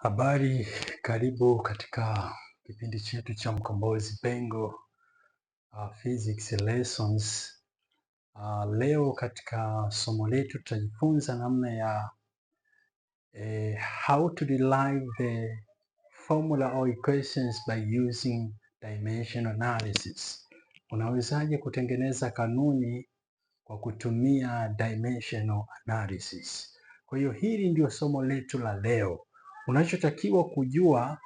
Habari, karibu katika kipindi chetu cha Mkombozi Pengo Physics Lessons. Leo katika somo letu tutajifunza namna ya how to derive the formula or equations by using dimensional analysis. Unawezaje kutengeneza kanuni kwa kutumia dimensional analysis? Kwa hiyo hili ndio somo letu la leo. Unachotakiwa kujua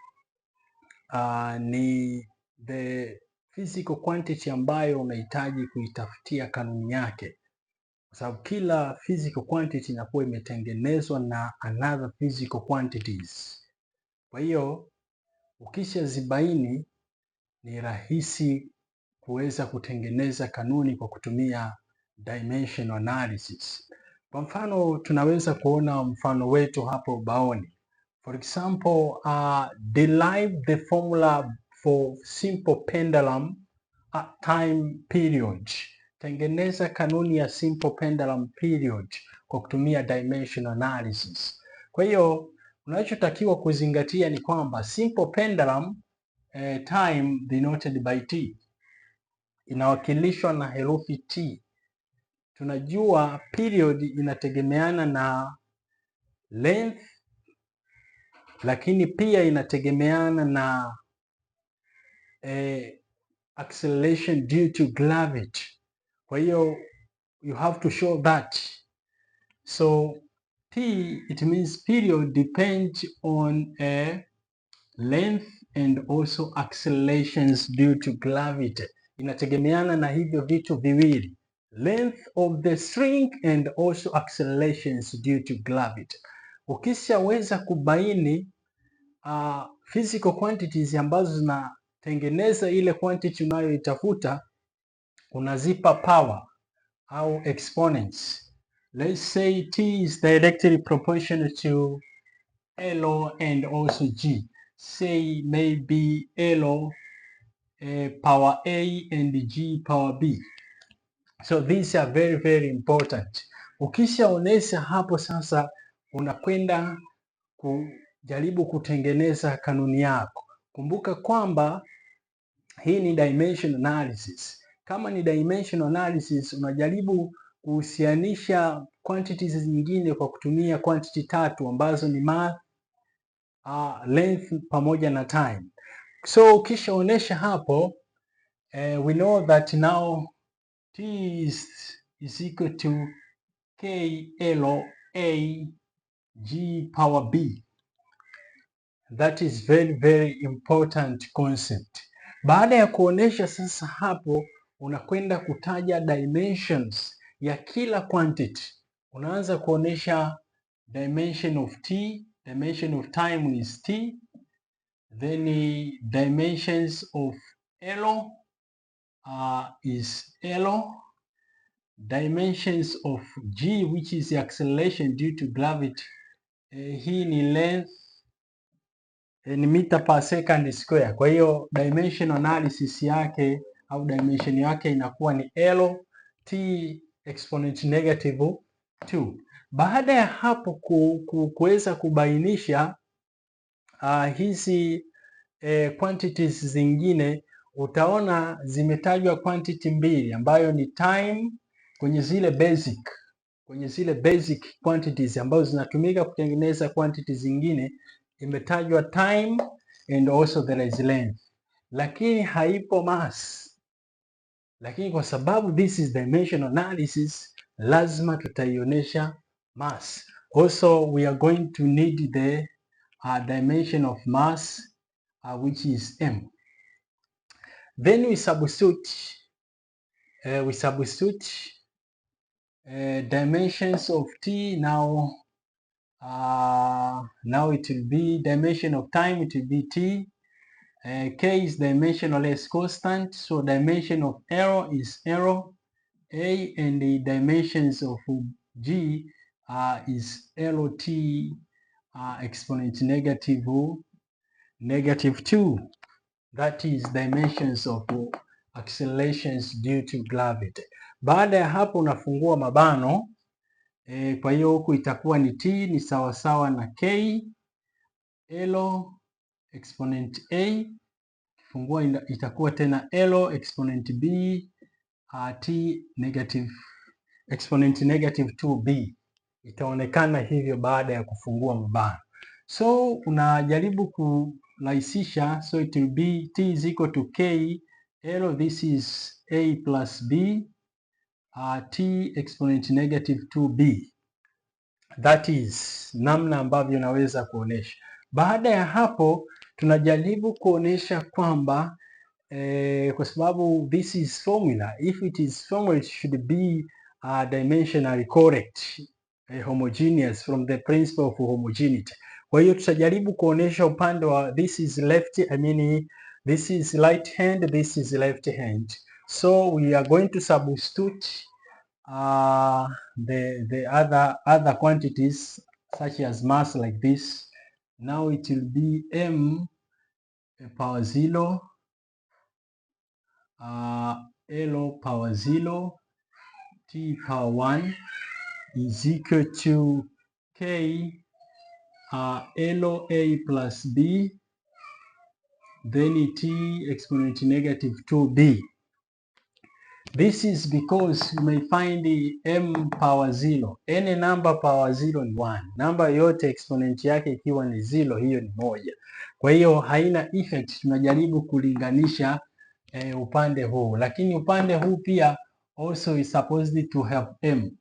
ni the physical quantity ambayo unahitaji kuitafutia kanuni yake, kwa sababu kila physical quantity inakuwa imetengenezwa na another physical quantities. Kwa hiyo ukishazibaini ni rahisi kuweza kutengeneza kanuni kwa kutumia dimensional analysis. Kwa mfano tunaweza kuona mfano wetu hapo ubaoni. For example, derive the formula for simple pendulum at time period. Tengeneza kanuni ya simple pendulum period kwa kutumia dimensional analysis. Kwa hiyo unachotakiwa kuzingatia ni kwamba simple pendulum time denoted by t inawakilishwa na herufi t. Tunajua period inategemeana na length, lakini pia inategemeana na acceleration due to gravity. Kwa hiyo you have to show that. So t, it means period depends on length and also accelerations due to gravity. Inategemeana na hivyo vitu viwili, length of the string and also accelerations due to gravity. Ukishaweza kubaini physical quantities ambazo zinatengeneza ile quantity unayoitafuta, unazipa power au exponents. Let's say t is directly proportional to L and also G. Say maybe L power A and G power B. So these are very very important. Ukishaonesha hapo sasa, unakwenda kujaribu kutengeneza kanuni yako. Kumbuka kwamba hii ni dimensional analysis. Kama ni dimensional analysis, unajaribu kuhusianisha quantities nyingine kwa kutumia quantity tatu ambazo ni mass, length pamoja na time. So ukishaonesha hapo, we know that now t is equal to KLA G power B. That is very very important concept. Baada ya kuonesha sasa hapo, unakwenda kutaja dimensions ya kila quantity. Unaanza kuonesha dimension of t, dimension of time is t, then dimensions of L is L, dimensions of G which is the acceleration due to gravity, hii ni length, ni meter per second square. Kwa hiyo dimension analysis yake au dimension yake inakuwa ni L t exponent negative 2. Baada ya hapo kuweza kubainisha hizi quantities zingine, utaona zimetajwa quantity mbili ambayo ni time kwenye zile basic quantities ambazo zinatumika kutengeneza quantities zingine, imetajwa time and also there is length, lakini haipo mass. Lakini kwa sababu this is dimensional analysis, lazima tutaionyesha mass. Also we are going to need the dimension of mass which is m. Then we substitute dimensions of t. Now it will be dimension of time, it will be t. K is dimensionless constant, so dimension of L is L. A and the dimensions of G is LT exponent negative 2. That is dimensions of accelerations due to gravity. Baada ya hapo unafungua mabano. Kwa hiyo huku itakuwa ni t ni sawasawa na k L exponent A, kifungua itakuwa tena L exponent B T negative exponent negative 2B. Itaonekana hivyo baada ya kufungua mabano. So unajaribu kurahisisha, so it will be T is equal to K L, this is A plus B T exponent negative 2B. That is namna ambavyo naweza kuonesha. Baada ya hapo tunajaribu kuonesha kwamba kwa sababu this is formula, if it is formula it should be dimensionally correct, homogeneous from the principle of homogeneity. Kwa hiyo tutajaribu kuonesha upande wa this is left, this is right hand, this is left hand. So we are going to substitute the other quantities such as mass like this. Now it will be m power 0 L power 0 T power 1 is equal to K L A plus B, then T exponent negative 2B. This is because you may find the m power 0. Any number power 0 ni 1. Namba yote exponent yake ikiwa ni 0, hiyo ni moja. Kwa hiyo haina effect. Tunajaribu kulinganisha upande huu, lakini upande huu pia also is supposed to have m.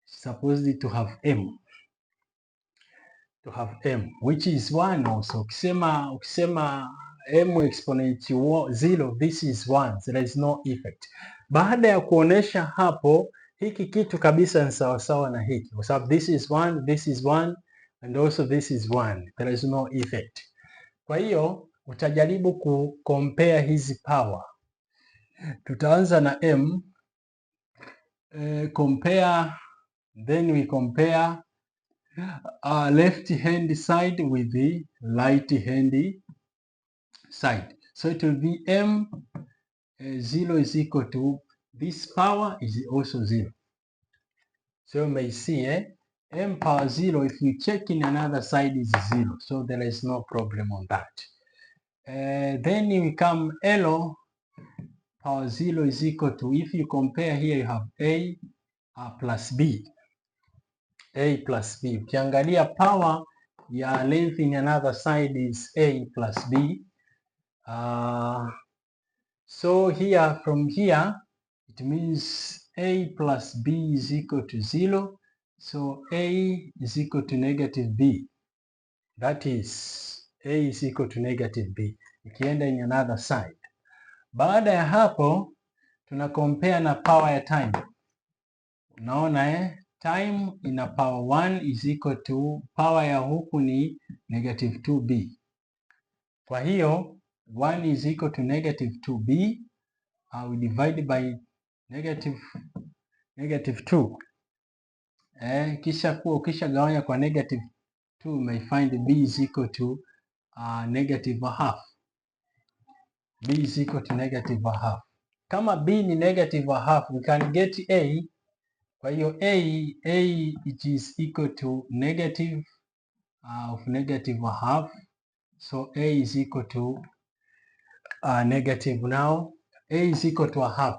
Supposed to have m. To have m which is 1 also. Ukisema m exponent 0, this is 1. There is no effect. Baada ya kuonesha hapo, hiki kitu kabisa ni sawasawa na hiki, kwa sababu this is 1, this is 1 and also this is 1. There is no effect. Kwa hiyo utajaribu compare hizi power. Tutaanza na m, compare, then we compare left hand side with the right hand side. So it will be m 0 is equal to this power is also 0. So you may see m power 0, if you check in another side is 0. So there is no problem on that. Then we come L power 0 is equal to, if you compare here you have A plus B. A plus B. Ukiangalia power ya length in another side is A plus B. So here, from here, it means A plus B is equal to 0. So A is equal to negative B. That is, A is equal to negative B. Ikienda in another side. Baada ya hapo, tuna compare na power ya time. Unaona time ina power 1 is equal to, power ya huku ni negative 2B. Kwa hiyo 1 is equal to negative 2B. We divide by negative 2. Kisha gawanya kwa negative 2, you may find B is equal to negative a half. B is equal to negative a half. Kama B ni negative a half, we can get A. Kwa hiyo A it is equal to negative of negative a half. So A is equal to negative. Now A is equal to a half.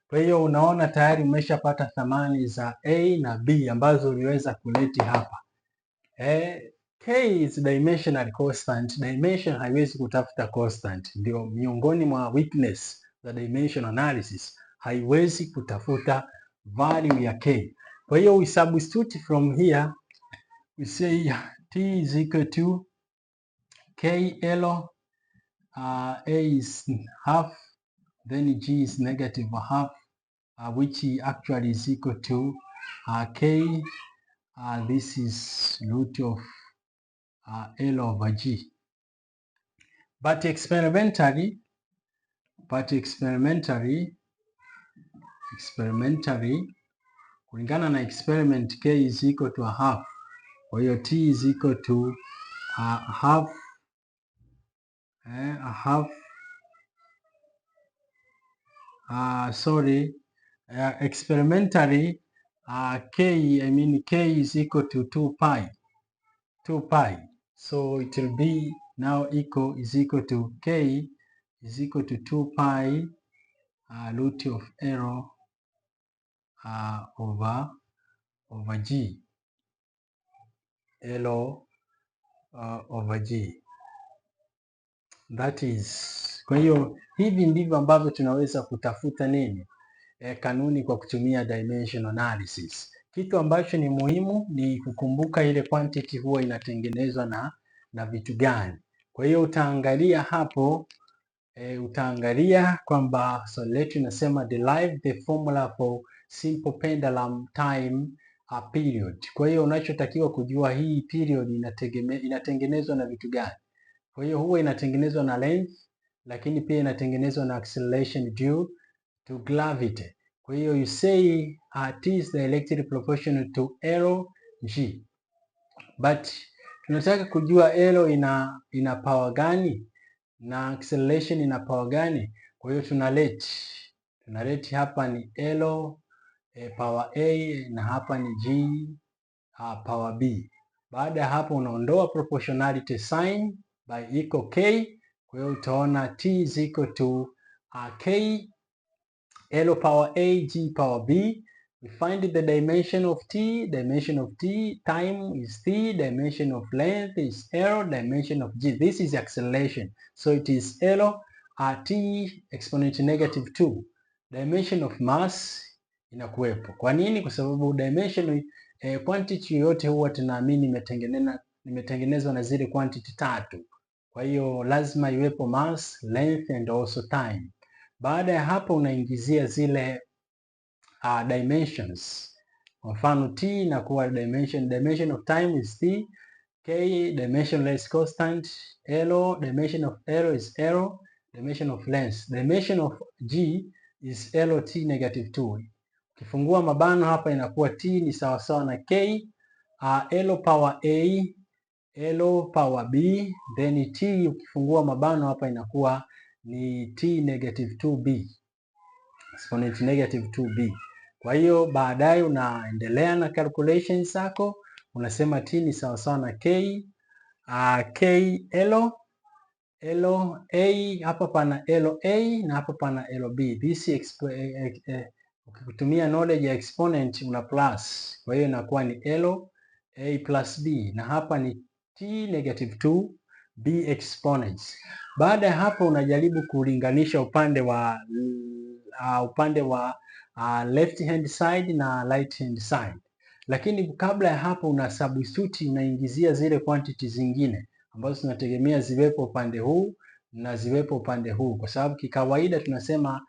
Kwa hiyo unaona tayari umeshapata thamani za A na B ambazo uliweza kuleti hapa. K is dimensional constant. Dimension haiwezi kutafuta constant. Ndio miongoni mwa weakness za dimension analysis. Haiwezi kutafuta value ya K. Kwa hiyo we substitute from here. We say T is equal to KL. A is half. Then G is negative a half. Which actually is equal to K. This is root of L over G. But experimentally, kulingana na experiment, K is equal to a half. Kwa hiyo T is equal to half. Experimentally, K is equal to 2 pi. So it will be now is equal to k is equal to 2 pi root of L over G, L over G. That is, kwa hiyo hivi ndivyo ambavyo tunaweza kutafuta nini? Kanuni kwa kutumia dimensional analysis. Kitu ambacho ni muhimu ni kukumbuka ile quantity huwa inatengenezwa na vitu gani. Kwa hiyo utaangalia hapo utaangalia kwamba swali letu inasema derive the formula for simple pendulum time period. Kwa hiyo unachotakiwa kujua hii period inatengenezwa na vitu gani. Kwa hiyo huwa inatengenezwa na length, lakini pia inatengenezwa na acceleration due to gravity. Kwa hiyo you say t is directly proportional to L(g). But tunataka kujua L ina power gani na acceleration ina power gani? Kwa hiyo tunaleti hapa ni L power a na hapa ni g power b. Baada ya hapo unaondoa proportionality sign by equal k. Kwa hiyo utaona t is equal to k L power a g power b. We find the dimension of t. Dimension of t, time is t. Dimension of length is L. Dimension of g, this is acceleration. So it is L t exponent negative 2. Dimension of mass inakuwepo. Kwa nini? Kwa sababu dimension quantity yoyote huwa tunaamini imetengenezwa na zile quantity tatu. Kwa hiyo lazima iwepo mass, length and also time. Baada ya hapo unaingizia zile dimensions. Kwa mfano t inakuwa dimension of time is t, k dimensionless constant, L dimension of L is L, dimension of length. Dimension of g is Lt negative 2. Ukifungua mabano hapa inakuwa t ni sawasawa na k L power a L power b, then t ukifungua mabano hapa inakuwa ni t negative 2b, exponent negative 2b. Kwa hiyo baadaye unaendelea na calculations zako, unasema t ni sawasawa na k L a, hapa pana L a na hapa pana L b. This ukitumia knowledge ya exponent una plus, kwa hiyo inakuwa ni L a plus b, na hapa ni t negative 2 b exponents. Baada ya hapo unajaribu kulinganisha upande wa left hand side na right hand side, lakini kabla ya hapo una substitute, unaingizia zile quantity zingine ambazo tunategemea ziwepo upande huu na ziwepo upande huu, kwa sababu kikawaida tunasema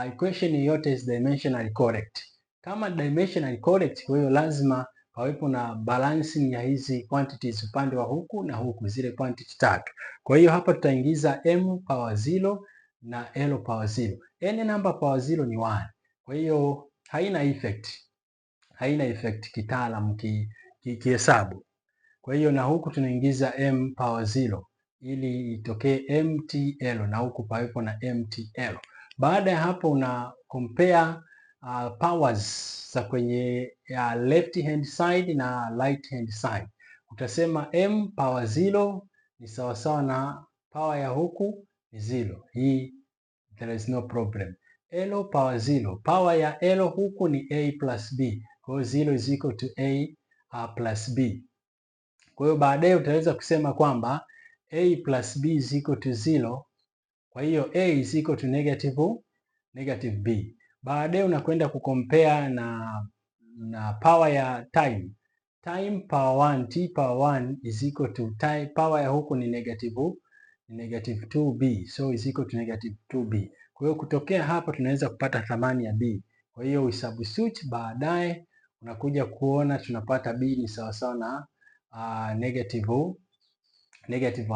equation yote is dimensionally correct. Kama dimensionally correct, kwa hiyo lazima pawepo na balancing ya hizi quantities upande wa huku na huku, zile quantity tatu. Kwa hiyo hapa tutaingiza m power 0 na l power 0. Any number power 0 ni 1. Kwa hiyo haina effect kitaalamu kihesabu. Kwa hiyo na huku tunaingiza m power 0 ili itokee mtl na huku pawepo na mtl. Baada ya hapo una compare powers za kwenye left hand side na right hand side. Utasema m power 0 ni sawasawa na power ya huku ni 0. Hii there is no problem. L power 0, power ya L huku ni a plus b. Kwa hiyo 0 is equal to a plus b. Kwa hiyo baadaye utaweza kusema kwamba a plus b is equal to 0. Kwa hiyo a is equal to negative b. Baadaye unakwenda kucompare na power ya time. Time power 1, t power 1 is equal to time, power ya huku ni negative 2b, so is equal to negative 2b. Kwa hiyo kutokea hapa tunaweza kupata thamani ya b. Kwa hiyo we substitute, baadaye unakuja kuona tunapata b ni sawasawa na negative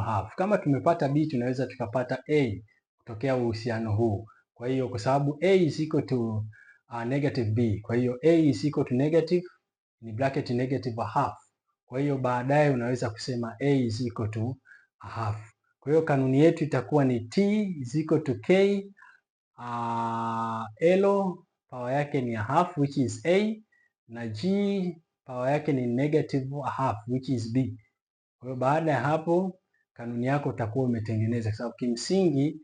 half. Kama tumepata b tunaweza tukapata a kutokea uhusiano huu. Kwa hiyo kwa sababu a is equal to negative b, kwa hiyo a is equal to negative ni bracket negative half. Kwa hiyo baadaye unaweza kusema a is equal to half. Kwa hiyo kanuni yetu itakuwa ni t is equal to k L power yake ni half which is a, na g power yake ni negative half which is b. Kwa hiyo baada ya hapo kanuni yako utakuwa umetengeneza, kwa sababu kimsingi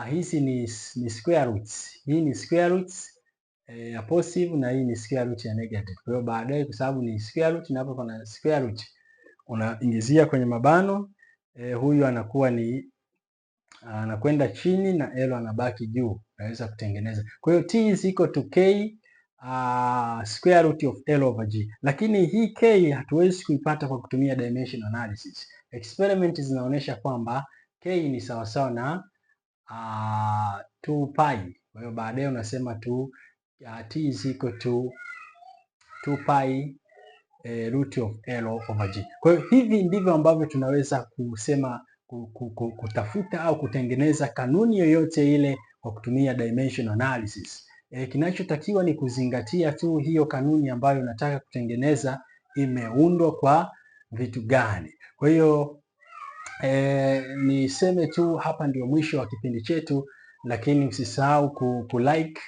hizi ni square roots. Hii ni square roots ya positive na hii ni square root ya negative. Kwa hiyo baadaye, kwa sababu ni square root na hapo kuna square root, unaingizia kwenye mabano huyu anakuwa ni anakwenda chini na L anabaki juu, naweza kutengeneza. Kwa hiyo T is equal to K square root of L over G. Lakini hii K hatuwezi kuipata kwa kutumia dimensional analysis. Experiment zinaonyesha kwamba K ni sawasawa na 2 pi. Kwa hiyo baadaye unasema tu T is equal to 2 pi root of L over G. Kwa hiyo hivi ndivyo ambavyo tunaweza kusema kutafuta au kutengeneza kanuni yoyote ile kwa kutumia dimensional analysis. Kinachotakiwa ni kuzingatia tu hiyo kanuni ambayo unataka kutengeneza imeundwa kwa vitu gani. Kwa hiyo niseme tu hapa ndio mwisho wa kipindi chetu, lakini usisahau kulike,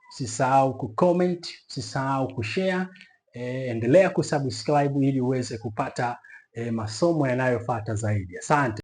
usisahau kucomment, usisahau kushare. Endelea kusubscribe ili uweze kupata masomo yanayofuata zaidi. Asante.